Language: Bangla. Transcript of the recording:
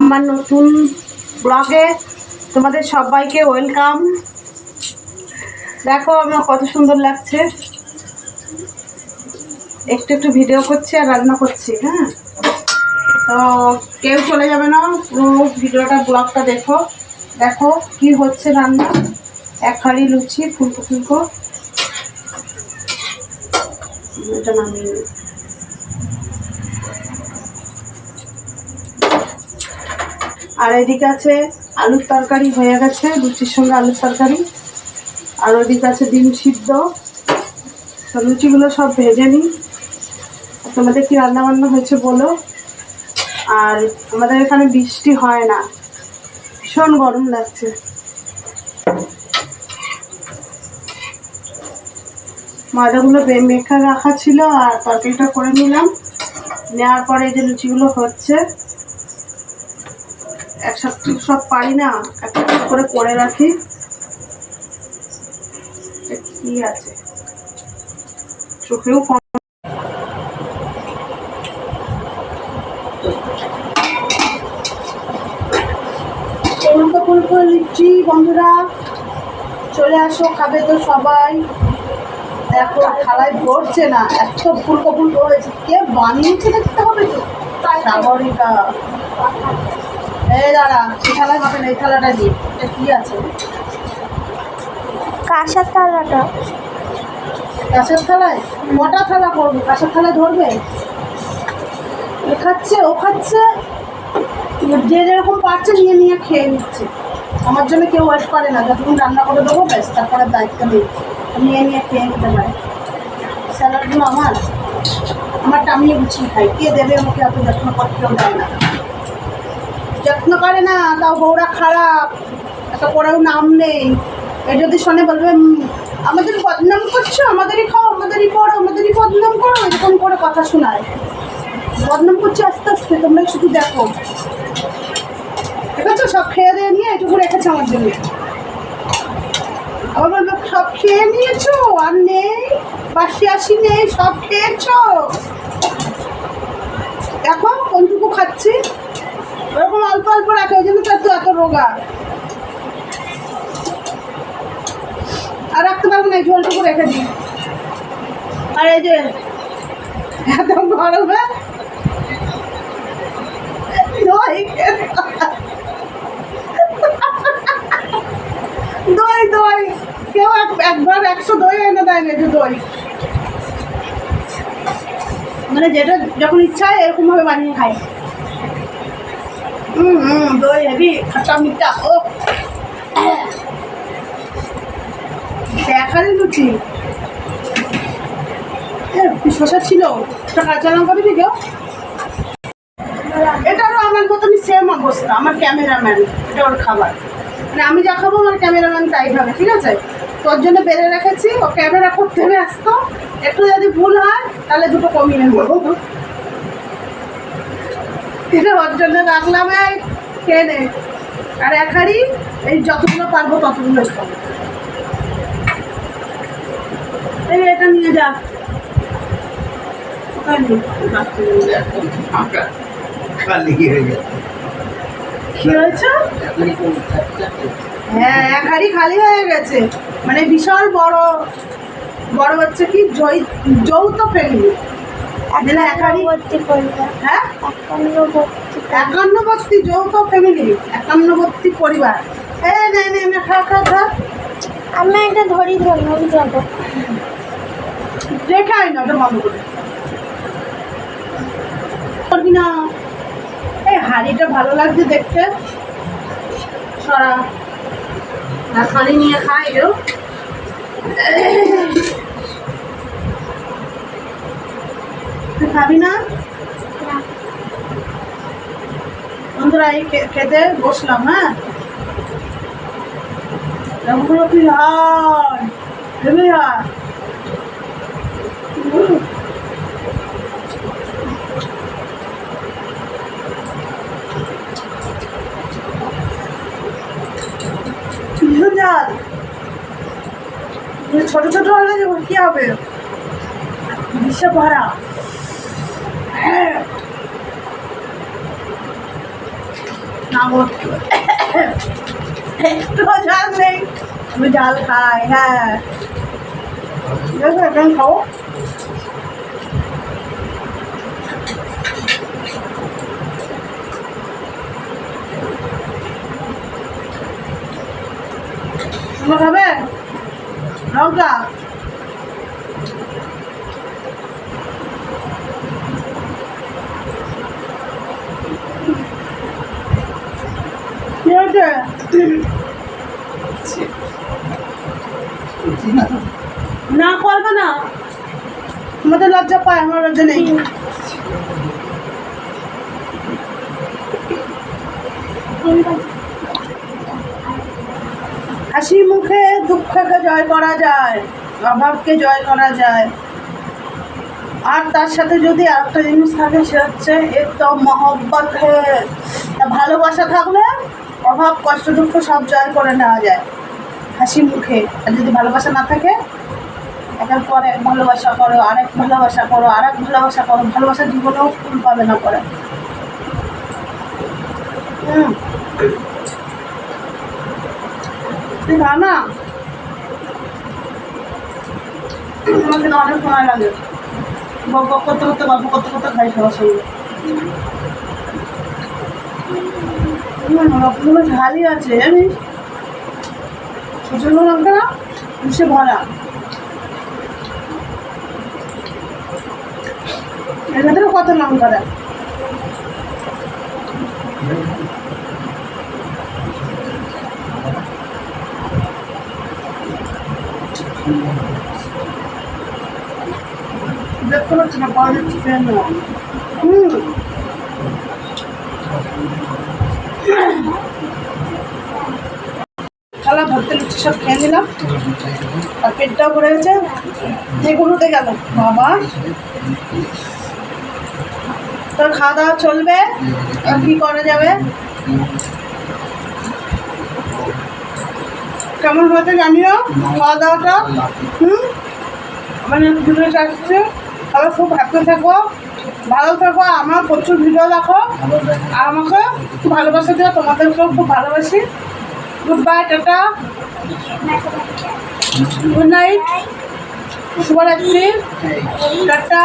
আমার নতুন ব্লগে তোমাদের সবাইকে ওয়েলকাম। দেখো আমার কত সুন্দর লাগছে, একটু একটু ভিডিও করছি আর রান্না করছি। হ্যাঁ, তো কেউ চলে যাবে না, পুরো ভিডিওটা ব্লগটা দেখো। দেখো কি হচ্ছে রান্না, এক হাঁড়ি লুচি ফুলকো ফুলকো। এটা নামিয়ে আর এদিকে আছে আলুর তরকারি হয়ে গেছে, লুচির সঙ্গে আলুর তরকারি। আর ওদিকে আছে ডিম সিদ্ধ। তো লুচিগুলো সব ভেজে নিই। তোমাদের কি রান্না বান্না হয়েছে বলো। আর আমাদের এখানে বৃষ্টি হয় না, ভীষণ গরম লাগছে। ময়দাগুলো মেখে রাখা ছিল আর তরকারিটা করে নিলাম। নেওয়ার পরে এই যে লুচিগুলো হচ্ছে, একসাথে সব পারি না, একটা করে রাখি। কি আছে চোখেও কম। ফুলকো ফুলকো লুচি বন্ধুরা, চলে আসো, খাবে তো সবাই। দেখো থালায় ভরছে না, এত ফুলকো ফুলকো হয়েছে। কে বানিয়েছে দেখতে হবে তো। সাগরিকা, এই দাঁড়া, এই থালায় হবে না, এই থালাটা দিয়ে। এটা কি আছে? কাঁসার থালাটা। কাঁচের থালায়? মোটা থালা করবো, কাঁচের থালায় ধরবে? এ খাচ্ছে, ও খাচ্ছে, যে যেরকম পারছে নিয়ে নিয়ে খেয়ে নিচ্ছে। আমার জন্য কেউ ওয়েট করে না, যতক্ষণ রান্না করে দেবো ব্যাস, তারপরে দায়িত্ব নেই, নিয়ে নিয়ে খেয়ে নিতে পারে। স্যালাডগুলো আমারটা আমিও গুছিয়ে খাই। কে দেবে আমাকে এত যত্ন করতেও দেয় না, যত্ন করে না। তাও বউরা খারাপ, এত করেও নাম নেই। এ যদি শোনে বলবে আমাদের বদনাম করছো, আমাদেরই খাও, আমাদেরই পড়ো, আমাদেরই বদনাম করো, এরকম করে কথা শোনায়। বদনাম করছে আস্তে আস্তে, তোমরা শুধু দেখো। ঠিক আছে, সব খেয়ে দিয়ে নিয়ে এটুকু রেখেছে আমার জন্য। আবার বলবো সব খেয়ে নিয়েছো, আর নেই, বাসি আসি নেই, সব খেয়েছো। দেখো কোনটুকু খাচ্ছি, ওরকম অল্প অল্প রাখে, ওই জন্য তো এত রোগা। আর রাখতে পারবো না, ঝোলটুকু রেখে দিই। আর এই যে এত গরমে দই দই কেউ একবার 100 দই এনে দেয় না, যে দই মানে যেটা যখন ইচ্ছা হয় এরকম ভাবে বানিয়ে খাই। দই হেবি খাটা মিঠা। ও দেখারি লুচি, শসা ছিল, কাঁচা লঙ্কা দিবি কেউ। এটারও আমার মতনই সেম অবস্থা, আমার ক্যামেরাম্যান, এটা ওর খাবার, মানে আমি যা খাবো আমার ক্যামেরাম্যান তাই খাবে। ঠিক আছে, তোর জন্য বেড়ে রেখেছি, ও ক্যামেরা করতে ব্যস্ত, একটু যদি ভুল হয় তাহলে দুটো কমিয়ে নেবো। এটা ওর জন্য রাখলাম, খেয়ে নে। আর এক হাঁড়ি এই যতগুলো পারবো ততগুলো খাবো। এই এটা নিয়ে যা, হ্যাঁ এক হাঁড়ি খালি হয়ে গেছে, মানে বিশাল বড় বড় হচ্ছে কি যৌথ ফ্যামিলি। এক হাঁড়ি ভর্তি পরিবার। হ্যাঁ, 51 যৌথ ফ্যামিলি, 51 পরিবার। খা খা খা। আমি একটা ধরি ধরলাম, যাবো রেখে আয় না, ওটা বন্ধ করে করবি না। এই হাঁড়িটা ভালো লাগছে দেখতে, সরা আর খালি নিয়ে খাই। এও তুই খাবি না? বন্ধুরা এই খেতে বসলাম। হ্যাঁ, তুই হার ভেবে হার। ছোট ছোট হলে কি হবে, বিশ্বে ভরা। না গো, একটু ঝাল নেই, আমি ঝাল খাই। হ্যাঁ ঠিক আছে, এখন খাও। তোমরা খাবে লঙ্কা? কি হয়েছে? না করবে না, আমাদের লজ্জা পায়, আমার লজ্জা নেই। হাসি মুখে দুঃখকে জয় করা যায়, অভাবকে জয় করা যায়। আর তার সাথে যদি আরেকটা জিনিস থাকে, সে হচ্ছে এর তো মহব্বত, ভালোবাসা থাকলে অভাব কষ্ট দুঃখ সব জয় করে নেওয়া যায় হাসি মুখে। আর যদি ভালোবাসা না থাকে, একের পর এক ভালোবাসা করো, আরেক ভালোবাসা করো, আরেক ভালোবাসা করো, ভালোবাসা জীবনেও ফুল পাবে না করে। তুই খা না, আমাকে তো অনেক সময় লাগে, গল্প করতে করতে গল্প করতে করতে খাই সবার সঙ্গে। রকমগুলো ঝালই আছে জানিস, প্রচন্ড লঙ্কা না, মিশে ভরা। এর ভেতরে কত লঙ্কা দেয়। দেখতে পাচ্ছি না, পাওয়া যাচ্ছে কেন? থালা ভর্তি লুচি সব খেয়ে নিলাম, আর পেটটাও ভরে গেছে। দেখুন উঠে গেল বাবা, তোর খাওয়া দাওয়া চলবে, আর কি করা যাবে। কেমন হয়েছে জানিও খাওয়া দাওয়াটা। মানে ভিডিও আসছে, সবাই খুব হ্যাপি থাকো, ভালো থাকো, আমার প্রচুর ভিডিও দেখো, আর আমাকে খুব ভালোবাসা দিও, তোমাদেরকেও খুব ভালোবাসি। Good bye, tata, good night, শুভরাত্রি, টাটা।